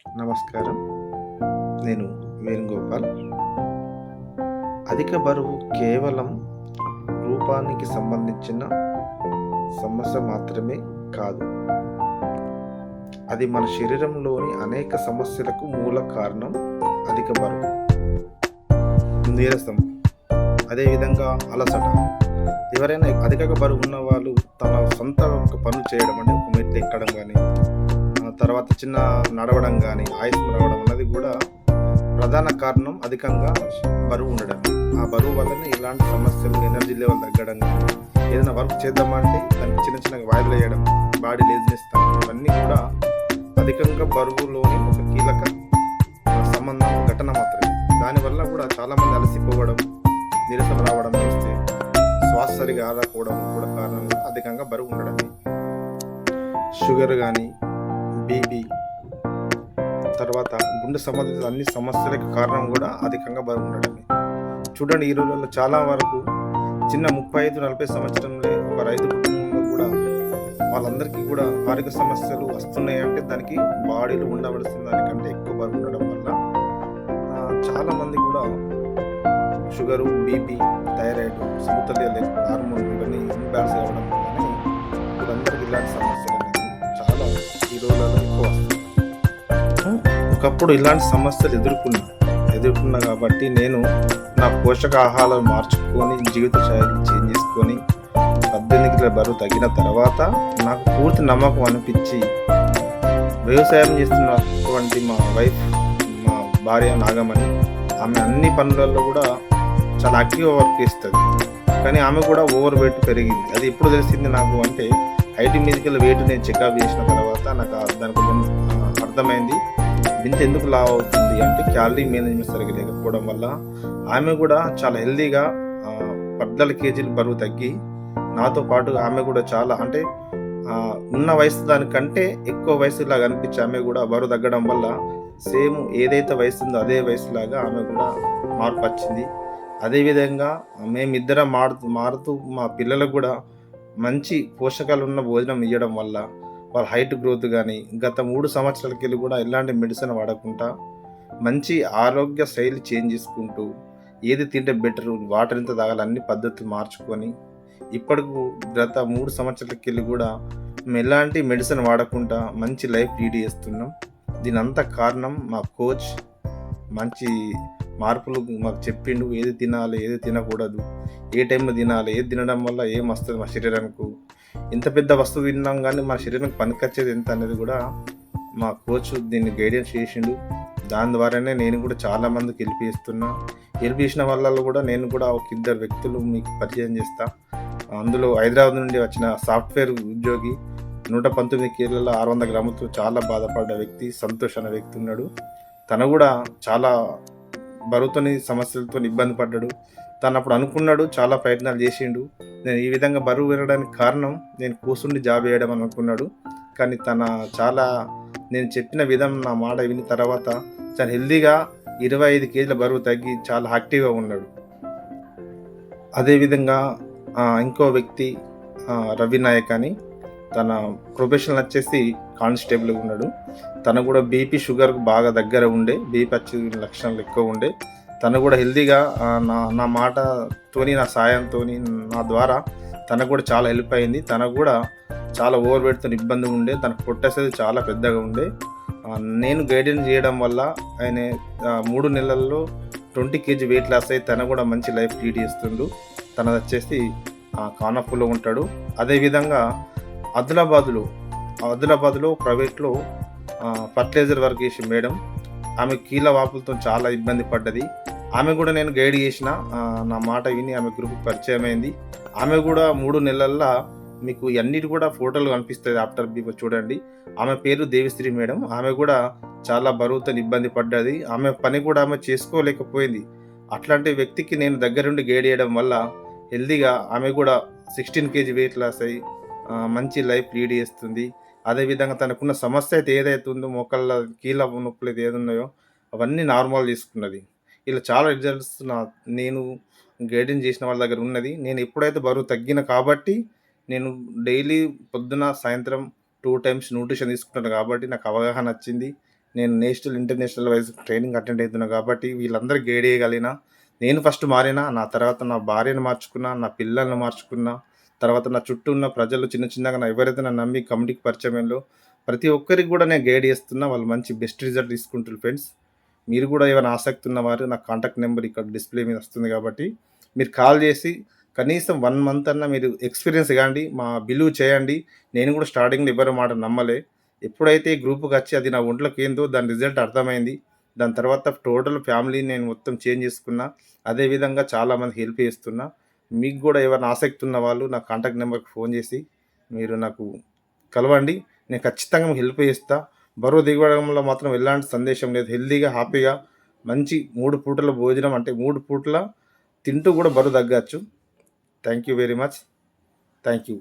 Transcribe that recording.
నమస్కారం. నేను వేణుగోపాల్. అధిక బరువు కేవలం రూపానికి సంబంధించిన సమస్య మాత్రమే కాదు. అది మన శరీరంలోని అనేక సమస్యలకు మూల కారణం. అధిక బరువు, నీరసం, అదేవిధంగా అలసట. ఎవరైనా అధిక బరువు ఉన్న వాళ్ళు తన సొంత ఒక పనులు చేయడం, అంటే ఒక మెట్లు ఎక్కడం కానీ, తర్వాత చిన్న నడవడం కానీ, ఆయాసం రావడం అన్నది కూడా ప్రధాన కారణం అధికంగా బరువు ఉండడం. ఆ బరువు వల్లనే ఇలాంటి సమస్యలు, ఎనర్జీ లెవెల్ తగ్గడం కానీ, ఏదైనా వర్క్ చేద్దామంటే దానికి చిన్న చిన్న వాయిదాలు వేయడం, బాడీ లేజినెస్, ఇవన్నీ కూడా అధికంగా బరువులోని ఒక కీలక సంబంధం, ఘటన మాత్రమే. దానివల్ల కూడా చాలామంది అలసిపోవడం, నీరసం రావడం వస్తే, శ్వాస సరిగా ఆడకపోవడం కూడా కారణం అధికంగా బరువు ఉండడమే. షుగర్ కానీ, బీపీ, తర్వాత గుండె సంబంధిత అన్ని సమస్యలకు కారణం కూడా అధికంగా బరువు ఉండడమే. చూడండి, ఈ రోజుల్లో చాలా వరకు చిన్న 35-40 సంవత్సరంలో ఒక రైతు కుటుంబంలో కూడా వాళ్ళందరికీ కూడా ఆరోగ్య సమస్యలు వస్తున్నాయి. అంటే దానికి బాడీలో ఉండవలసిన దానికంటే ఎక్కువ బరువు ఉండడం వల్ల చాలామంది కూడా షుగరు, బీపీ, థైరాయిడ్, సమతుల్య లేకపోవడం, హార్మోన్ ఇవన్నీ ఇంబ్యాలెన్స్ అవ్వడం వల్లనే వీళ్ళందరికీ ఇలాంటి సమస్యలు అనేది చాలా ఈ రోజులలో ఎక్కువ వస్తాయి. ఒకప్పుడు ఇలాంటి సమస్యలు ఎదుర్కొన్నా కాబట్టి నేను నా పోషకాహారాలు మార్చుకొని, జీవిత శైలి చేంజ్ చేసుకొని 18 కిలోల బరువు తగ్గిన తర్వాత నాకు పూర్తి నమ్మకం అనిపించి, వ్యవసాయం చేస్తున్నటువంటి మా వైఫ్, మా భార్య నాగమణి, ఆమె అన్ని పనులలో కూడా చాలా యాక్టివ్గా వర్క్ చేస్తుంది. కానీ ఆమె కూడా ఓవర్ వెయిట్ పెరిగింది. అది ఎప్పుడు తెలిసింది నాకు అంటే, హైట్ మీదకి వెయిట్ నేను చెకప్ చేసిన తర్వాత నాకు దాని కొంచెం అర్థమైంది. ఇంత ఎందుకు లావ్ అవుతుంది అంటే, క్యాలరీ మేనేజ్మెంట్ సరిగ్గా లేకపోవడం వల్ల. ఆమె కూడా చాలా హెల్దీగా 14 కేజీలు బరువు తగ్గి, నాతో పాటు ఆమె కూడా చాలా, అంటే ఉన్న వయసు దానికంటే ఎక్కువ వయసులాగా అనిపించి ఆమె కూడా బరువు తగ్గడం వల్ల సేమ్ ఏదైతే వయసు ఉందో అదే వయసులాగా ఆమె కూడా మార్పు వచ్చింది. అదేవిధంగా మేమిద్దరం మారుతూ మా పిల్లలకు కూడా మంచి పోషకాలు ఉన్న భోజనం ఇవ్వడం వల్ల వాళ్ళ హైట్ గ్రోత్ కానీ, గత 3 సంవత్సరాలకెళ్ళి కూడా ఎలాంటి మెడిసిన్ వాడకుండా మంచి ఆరోగ్య శైలి చేంజ్ చేసుకుంటూ, ఏది తింటే బెటరు, వాటర్ ఎంత తాగాలి, అన్ని పద్ధతులు మార్చుకొని ఇప్పటికు గత 3 సంవత్సరాలకెళ్ళి కూడా మేము ఎలాంటి మెడిసిన్ వాడకుండా మంచి లైఫ్ లీడ్ చేస్తున్నాం. దీనంతా కారణం మా కోచ్ మంచి మార్పులు మాకు చెప్పిండు. ఏది తినాలి, ఏది తినకూడదు, ఏ టైంలో తినాలి, ఏది తినడం వల్ల ఏం వస్తుంది మా శరీరానికి, ఇంత పెద్ద వస్తువు తిన్నాం కానీ మా శరీరానికి పనికొచ్చేది ఎంత అనేది కూడా మా కోచ్ దీన్ని గైడెన్స్ చేసిండు. దాని ద్వారానే నేను కూడా చాలామందికి హెల్ప్ చేసిన వాళ్ళలో కూడా నేను కూడా ఒక 2 వ్యక్తులు మీకు పరిచయం చేస్తా. అందులో హైదరాబాద్ నుండి వచ్చిన సాఫ్ట్వేర్ ఉద్యోగి, 119 కిలోల 600 గ్రాములతో చాలా బాధపడ్డ వ్యక్తి సంతోష్ అనే వ్యక్తి ఉన్నాడు. తను కూడా చాలా బరువుతోని సమస్యలతో ఇబ్బంది పడ్డాడు. తను అప్పుడు అనుకున్నాడు, చాలా ప్రయత్నాలు చేసిండు. నేను ఈ విధంగా బరువు పెరగడానికి కారణం నేను కూర్చుండి జాబ్ చేయడం అని అనుకున్నాడు. కానీ చాలా నేను చెప్పిన విధం, నా మాట విని తర్వాత చాలా హెల్దీగా 25 కేజీల బరువు తగ్గి చాలా యాక్టివ్గా ఉన్నాడు. అదేవిధంగా ఇంకో వ్యక్తి రవి నాయక్ అని, తన ప్రొఫెషనల్ వచ్చేసి కానిస్టేబుల్గా ఉన్నాడు. తను కూడా బీపీ, షుగర్కు బాగా దగ్గర ఉండే, బీపీ వచ్చే లక్షణాలు ఎక్కువ ఉండే. తను కూడా హెల్దీగా నా మాటతోని, నా సాయంతోని, నా ద్వారా తనకు కూడా చాలా హెల్ప్ అయింది. తనకు కూడా చాలా ఓవర్ వెయిట్తో ఇబ్బంది ఉండే, తనకు పొట్టేసేది చాలా పెద్దగా ఉండే. నేను గైడెన్స్ చేయడం వల్ల ఆయన 3 నెలల్లో 20 కేజీ వెయిట్ లాస్ అయ్యి తను కూడా మంచి లైఫ్ లీడ్ చేస్తుండు. తనది వచ్చేసి ఖానాపూర్లో ఉంటాడు. అదేవిధంగా ఆదిలాబాద్లో ప్రైవేట్లో ఫర్టిలైజర్ వర్క్ చేసి మేడం, ఆమె కీళ్ళ వాపులతో చాలా ఇబ్బంది పడ్డది. ఆమె కూడా నేను గైడ్ చేసిన, నా మాట విని ఆమె గ్రూప్ పరిచయం అయింది. ఆమె కూడా 3 నెలల్లో మీకు అన్నిటి కూడా ఫోటోలు కనిపిస్తుంది ఆఫ్టర్ బిఫోర్ చూడండి. ఆమె పేరు దేవిశ్రీ మేడం. ఆమె కూడా చాలా బరువుతో ఇబ్బంది పడ్డది. ఆమె పని కూడా ఆమె చేసుకోలేకపోయింది. అట్లాంటి వ్యక్తికి నేను దగ్గరుండి గైడ్ చేయడం వల్ల హెల్దీగా ఆమె కూడా 16 కేజీ వెయిట్ లాస్ అయ్యి మంచి లైఫ్ లీడ్ చేస్తుంది. అదేవిధంగా తనకున్న సమస్య అయితే ఏదైతే ఉందో, మోకాళ్ళ కీళ్ళ నొప్పులు అయితే ఏది ఉన్నాయో అవన్నీ నార్మల్ చేసుకున్నది. ఇలా చాలా రిజల్ట్స్ నేను గైడెన్స్ చేసిన వాళ్ళ దగ్గర ఉన్నది. నేను ఎప్పుడైతే బరువు తగ్గిన కాబట్టి నేను డైలీ పొద్దున, సాయంత్రం 2 టైమ్స్ న్యూట్రిషన్ తీసుకుంటాను కాబట్టి నాకు అవగాహన వచ్చింది. నేను national, international voice training attend అవుతున్నా కాబట్టి వీళ్ళందరికీ గైడ్ చేయగలిగిన. నేను ఫస్ట్ మారినా, నా తర్వాత నా భార్యను మార్చుకున్నా, నా పిల్లల్ని మార్చుకున్నా, తర్వాత నా చుట్టూ ఉన్న ప్రజలు చిన్న చిన్నగా ఎవరైతే నన్ను నమ్మి కమిటీకి పరిచయంలో ప్రతి ఒక్కరికి కూడా నేను గైడ్ చేస్తున్నా. వాళ్ళు మంచి బెస్ట్ రిజల్ట్ తీసుకుంటారు ఫ్రెండ్స్. మీరు కూడా ఏమైనా ఆసక్తి ఉన్నవారు నా కాంటాక్ట్ నెంబర్ ఇక్కడ డిస్ప్లే మీద వస్తుంది కాబట్టి మీరు కాల్ చేసి కనీసం 1 మంత్ అన్నా మీరు ఎక్స్పీరియన్స్ కాండి, మా బిలీవ్ చేయండి. నేను కూడా స్టార్టింగ్‌లో ఎవ్వరి మాట నమ్మలే. ఎప్పుడైతే ఈ గ్రూప్‌కొచ్చి అది నా ఒంట్లోకి ఏందో దాని రిజల్ట్ అర్థమైంది. దాని తర్వాత టోటల్ ఫ్యామిలీని నేను మొత్తం చేంజ్ చేసుకున్నా. అదే విధంగా చాలామందికి హెల్ప్ చేస్తున్నా. మీకు కూడా ఏమైనా ఆసక్తి ఉన్న వాళ్ళు నా కాంటాక్ట్ నెంబర్‌కి ఫోన్ చేసి మీరు నాకు కలవండి. నేను ఖచ్చితంగా మీకు హెల్ప్ చేస్తా. బరువు దిగడంలో మాత్రం ఎలాంటి సందేశం లేదు. హెల్తీగా, హ్యాపీగా మంచి 3 పూటల భోజనం అంటే 3 పూటల తింటూ కూడా బరువు తగ్గచ్చు. Thank you very much. Thank you.